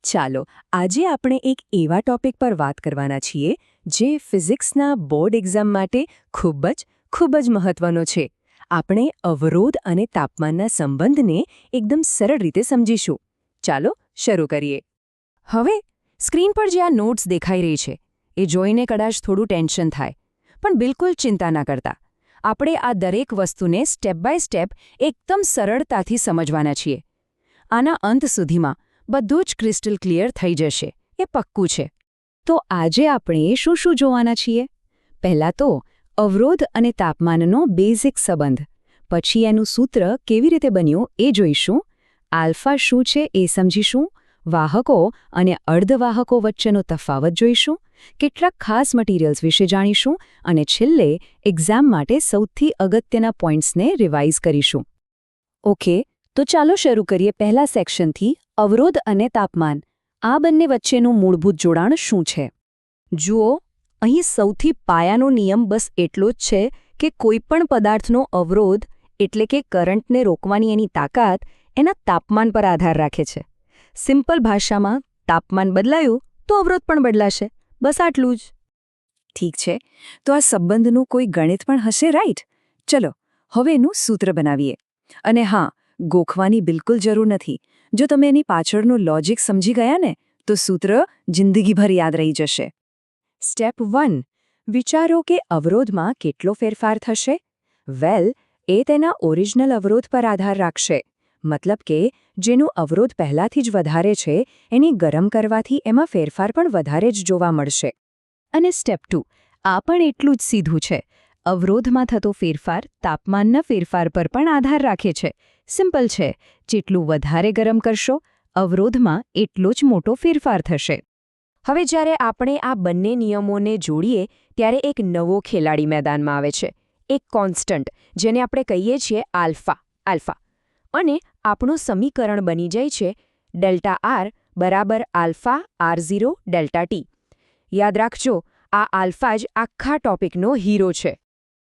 ચાલો આજે આપણે એક એવા ટોપિક પર વાત કરવાના છીએ જે ફિઝિક્સના બોર્ડ એક્ઝામ માટે ખૂબ જ મહત્વનો છે. આપણે અવરોધ અને તાપમાનના સંબંધને એકદમ સરળ રીતે સમજીશું. ચાલો શરૂ કરીએ. હવે સ્ક્રીન પર જે આ નોટ્સ દેખાઈ રહી છે એ જોઈને કદાચ થોડું ટેન્શન થાય, પણ બિલકુલ ચિંતા ના કરતા. આપણે આ દરેક વસ્તુને સ્ટેપ બાય સ્ટેપ એકદમ સરળતાથી સમજવાના છીએ. આના અંત સુધીમાં બધું જ ક્રિસ્ટલ ક્લિયર થઈ જશે, એ પક્કું છે. તો આજે આપણે શું જોવાના છીએ? પહેલાં તો અવરોધ અને તાપમાનનો બેઝિક સંબંધ, પછી એનું સૂત્ર કેવી રીતે બન્યું એ જોઈશું, આલ્ફા શું છે એ સમજીશું, વાહકો અને અર્ધવાહકો વચ્ચેનો તફાવત જોઈશું, કેટલાક ખાસ મટીરિયલ્સ વિશે જાણીશું અને છેલ્લે એક્ઝામ માટે સૌથી અગત્યના પોઈન્ટ્સને રિવાઇઝ કરીશું. ઓકે, તો ચાલો શરૂ કરીએ પહેલા સેક્શનથી, અવરોધ અને તાપમાન. આ બંને વચ્ચેનું મૂળભૂત જોડાણ શું છે? જુઓ, અહીં સૌથી પાયાનો નિયમ બસ એટલો જ છે કે કોઈપણ પદાર્થનો અવરોધ એટલે કે કરંટને રોકવાની એની તાકાત એના તાપમાન પર આધાર રાખે છે. સિમ્પલ ભાષામાં તાપમાન બદલાયું તો અવરોધ પણ બદલાશે, બસ આટલું જ. ઠીક છે, તો આ સંબંધનું કોઈ ગણિત પણ હશે, રાઈટ? ચલો હવે એનું સૂત્ર બનાવીએ. અને હા, ગોખવાની બિલકુલ જરૂર નથી. જો તમે એની પાછળનું લોજિક સમજી ગયા ને તો સૂત્ર જિંદગીભર યાદ રહી જશે. સ્ટેપ 1. વિચારો કે અવરોધમાં કેટલો ફેરફાર થશે? વેલ, એ તેના ઓરિજિનલ અવરોધ પર આધાર રાખશે. મતલબ કે જેનું અવરોધ પહેલાથી જ વધારે છે એની ગરમ કરવાથી એમાં ફેરફાર પણ વધારે જ જોવા મળશે. અને સ્ટેપ 2. આ પણ એટલું જ સીધું છે. અવરોધમાં થતો ફેરફાર તાપમાનના ફેરફાર પર પણ આધાર રાખે છે. સિમ્પલ છે, જેટલું વધારે ગરમ કરશો અવરોધમાં એટલો જ મોટો ફેરફાર થશે. હવે જ્યારે આપણે આ બંને નિયમોને જોડીએ ત્યારે એક નવો ખેલાડી મેદાનમાં આવે છે, એક કોન્સ્ટન્ટ, જેને આપણે કહીએ છીએ આલ્ફા. અને આપણું સમીકરણ બની જાય છે ડેલ્ટા આર બરાબર આલ્ફા R0 ડેલ્ટા ટી. યાદ રાખજો, આ આલ્ફા જ આખા ટોપિકનો હીરો છે.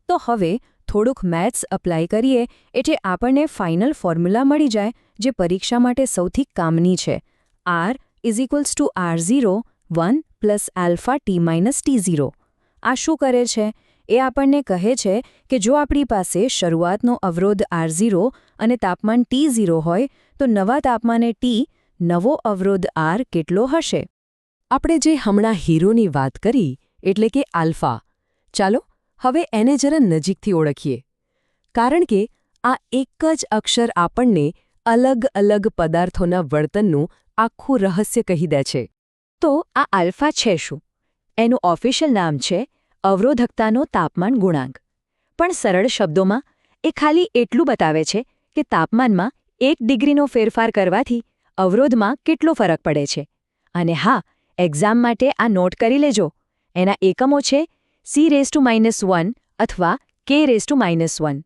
તો હવે થોડુંક મેથ્સ અપ્લાય કરીએ એટલે આપણને ફાઇનલ ફોર્મ્યુલા મળી જાય જે પરીક્ષા માટે સૌથી કામની છે. R = R0 1 + alpha T - T0. આ શું કરે છે? એ આપણને કહે છે કે જો આપણી પાસે શરૂઆતનો અવરોધ R0 અને તાપમાન T0 હોય તો નવા તાપમાને T નવો અવરોધ R કેટલો હશે? આપણે જે હમણાં હીરોની વાત કરી એટલે કે આલ્ફા. ચાલો હવે એને જરા નજીકથી ઓળખીએ, કારણ કે આ એક જ અક્ષર આપણને અલગ અલગ પદાર્થોના વર્તનનું આખું રહસ્ય કહી દે છે. તો આ આલ્ફા છે શું? એનું ઓફિશિયલ નામ છે અવરોધકતાનો તાપમાન ગુણાંક. પણ સરળ શબ્દોમાં એ ખાલી એટલું બતાવે છે કે તાપમાનમાં 1 ડિગ્રીનો ફેરફાર કરવાથી અવરોધમાં કેટલો ફરક પડે છે. અને હા, એક્ઝામ માટે આ નોટ કરી લેજો. એના એકમો છે C⁻⁻1 અથવા K⁻⁻1.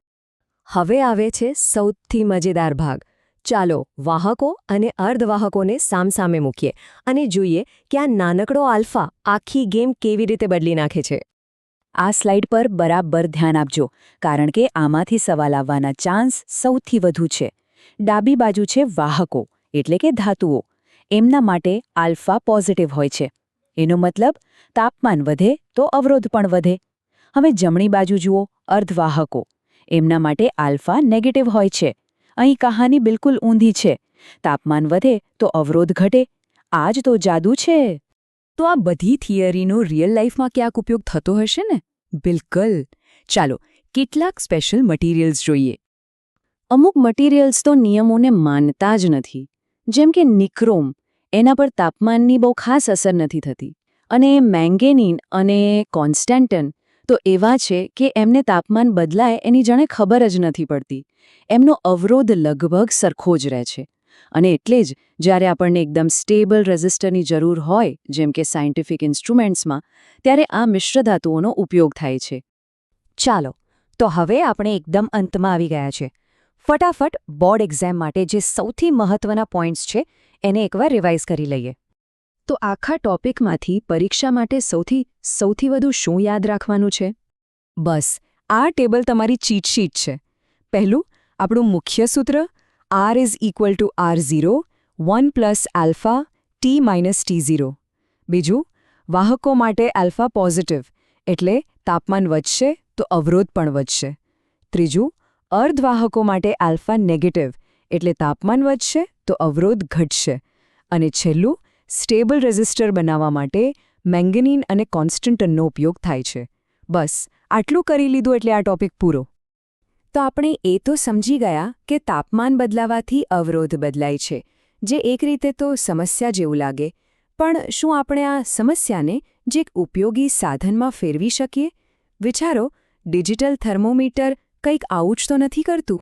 હવે આવે છે સૌથી મજેદાર ભાગ. ચાલો વાહકો અને અર્ધવાહકોને સામસામે મૂકીએ અને જોઈએ કે આ નાનકડો આલ્ફા આખી ગેમ કેવી રીતે બદલી નાખે છે. આ સ્લાઇડ પર બરાબર ધ્યાન આપજો, કારણ કે આમાંથી સવાલ આવવાના ચાન્સ સૌથી વધુ છે. ડાબી બાજુ છે વાહકો એટલે કે ધાતુઓ. એમના માટે આલ્ફા પોઝિટિવ હોય છે. એનો મતલબ તાપમાન વધે તો અવરોધ પણ વધે. હવે જમણી બાજુ જુઓ, અર્ધવાહકો. એમના માટે આલ્ફા નેગેટિવ હોય છે. અહીં કહાની બિલકુલ ઊંધી છે. તાપમાન વધે તો અવરોધ ઘટે. આ જ તો જાદુ છે. તો આ બધી થિયરીનો રિયલ લાઈફમાં ક્યાંક ઉપયોગ થતો હશે ને? બિલકુલ. ચાલો કેટલાક સ્પેશિયલ મટીરિયલ્સ જોઈએ. અમુક મટીરિયલ્સ તો નિયમોને માનતા જ નથી, જેમ કે નિક્રોમ. એના પર તાપમાનની બહુ ખાસ અસર નથી થતી. અને મેંગેનીન અને કોન્સ્ટેન્ટન તો એવા છે કે એમને તાપમાન બદલાય એની જાણે ખબર જ નથી પડતી. એમનો અવરોધ લગભગ સરખો જ રહે છે. અને એટલે જ જ્યારે આપણને એકદમ સ્ટેબલ રેઝિસ્ટરની જરૂર હોય, જેમ કે સાયન્ટિફિક ઇન્સ્ટ્રુમેન્ટ્સમાં, ત્યારે આ મિશ્ર ધાતુઓનો ઉપયોગ થાય છે. ચાલો, તો હવે આપણે એકદમ અંતમાં આવી ગયા છે. ફટાફટ બોર્ડ એક્ઝામ માટે જે સૌથી મહત્વના પોઈન્ટ્સ છે એને એકવાર રિવાઇઝ કરી લઈએ. તો આખા ટોપિકમાંથી પરીક્ષા માટે સૌથી વધુ શું યાદ રાખવાનું છે? બસ આ ટેબલ તમારી ચીટ શીટ છે. પહેલું, આપણું મુખ્ય સૂત્ર R = R0 1 + આલ્ફા T-T0. બીજું, વાહકો માટે આલ્ફા પોઝિટિવ એટલે તાપમાન વધશે તો અવરોધ પણ વધશે. ત્રીજું, અર્ધવાહકો માટે આલ્ફા નેગેટિવ એટલે તાપમાન વધશે તો અવરોધ ઘટશે. અને છેલ્લું, સ્ટેબલ રેઝિસ્ટર બનાવવા માટે મેંગેનીન અને કોન્સ્ટન્ટનનો ઉપયોગ થાય છે. બસ આટલું કરી લીધું એટલે આ ટોપિક પૂરો. તો આપણે એ તો સમજી ગયા કે તાપમાન બદલાવાથી અવરોધ બદલાય છે, જે એક રીતે તો સમસ્યા જેવું લાગે. પણ શું આપણે આ સમસ્યાને જે એક ઉપયોગી સાધનમાં ફેરવી શકીએ? વિચારો, ડિજિટલ થર્મોમીટર કંઈક આવું જ તો નથી કરતું.